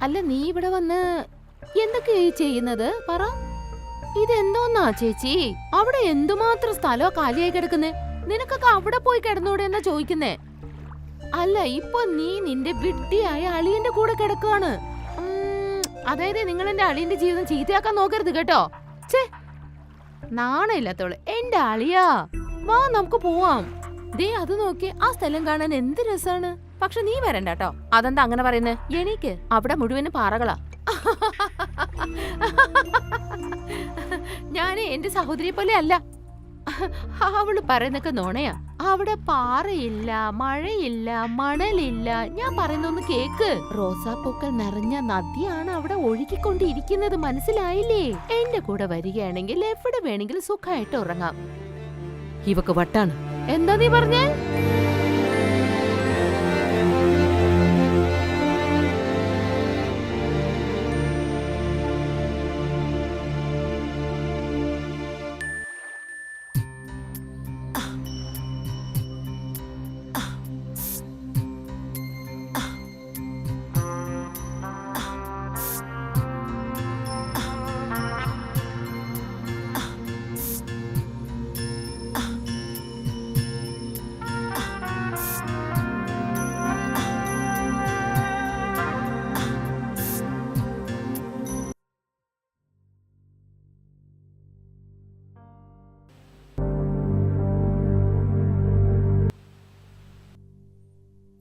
അല്ല നീ ഇവിടെ വന്ന് എന്തൊക്കെയാ ചെയ്യുന്നത് പറ. ഇതെന്തോന്നാ ചേച്ചി, അവിടെ എന്തുമാത്രം സ്ഥലോ കാലിയായി കിടക്കുന്നേ? നിനക്കൊക്കെ അവിടെ പോയി കിടന്നൂടെ എന്നാ ചോദിക്കുന്നേ. അല്ല ഇപ്പൊ നീ നിന്റെ വിഡ്ഢിയായ അളിയന്റെ കൂടെ കിടക്കുവാണ്. അതായത് നിങ്ങൾ എന്റെ അളിയന്റെ ജീവിതം ചീത്തയാക്കാൻ നോക്കരുത് കേട്ടോ. ഛേ, നാണയില്ലാത്തോള്. എന്റെ അളിയാ, വാ നമുക്ക് പോവാം. ദേ അത് നോക്കി, ആ സ്ഥലം കാണാൻ എന്ത് രസാണ്. പക്ഷെ നീ വരണ്ട കേട്ടോ. അതെന്താ അങ്ങനെ പറയുന്നേ? എനിക്ക് അവിടെ മുഴുവനും പാറകളാ. ഞാന് എന്റെ സഹോദരിയെ പോലെ അല്ല. അവള് പറയുന്നൊക്കെ നോണയാ. അവിടെ പാറയില്ല, മഴയില്ല, മണലില്ല. ഞാൻ പറയുന്നൊന്ന് കേക്ക്. റോസാപ്പൂക്കൾ നിറഞ്ഞ നദിയാണ് അവിടെ ഒഴുകിക്കൊണ്ടിരിക്കുന്നത്, മനസ്സിലായില്ലേ? എന്റെ കൂടെ വരികയാണെങ്കിൽ എവിടെ വേണമെങ്കിലും സുഖമായിട്ട് ഉറങ്ങാം. ഇവക്ക് വട്ടാണ്. എന്താ നീ പറഞ്ഞേ?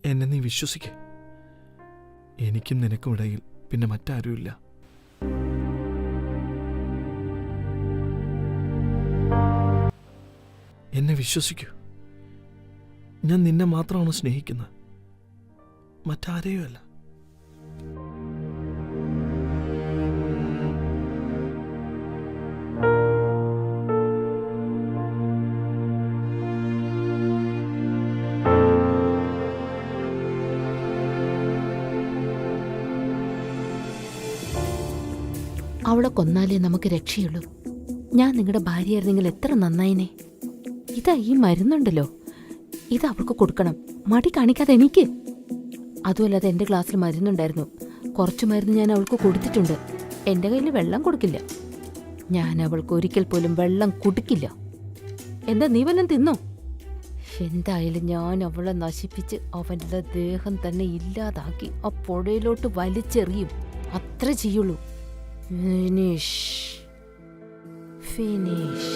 എന്നെ നീ വിശ്വസിക്ക. എനിക്കും നിനക്കും ഇടയിൽ പിന്നെ മറ്റാരുമില്ല. എന്നെ വിശ്വസിക്കൂ. ഞാൻ നിന്നെ മാത്രമാണ് സ്നേഹിക്കുന്നത്, മറ്റാരെയും അല്ല. അവളെ കൊന്നാലേ നമുക്ക് രക്ഷയുള്ളൂ. ഞാൻ നിങ്ങളുടെ ഭാര്യയായിരുന്നെങ്കിൽ എത്ര നന്നായിനെ. ഇതാ ഈ മരുന്നുണ്ടല്ലോ, ഇത് അവൾക്ക് കൊടുക്കണം. മടി കാണിക്കാതെ എനിക്ക്. അതുമല്ലാതെ എൻ്റെ ഗ്ലാസ്സിൽ മരുന്നുണ്ടായിരുന്നു. കുറച്ച് മരുന്ന് ഞാൻ അവൾക്ക് കൊടുത്തിട്ടുണ്ട്. എൻ്റെ കയ്യിൽ വെള്ളം കൊടുക്കില്ല. ഞാൻ അവൾക്ക് ഒരിക്കൽ പോലും വെള്ളം കുടിക്കില്ല. എന്താ നീ വല്ലതും തിന്നോ? എന്തായാലും ഞാൻ അവളെ നശിപ്പിച്ച് അവൻ്റെ ദേഹം തന്നെ ഇല്ലാതാക്കി ആ പുഴയിലോട്ട് വലിച്ചെറിയും. അത്ര ചെയ്യുള്ളൂ. Finish. Finish.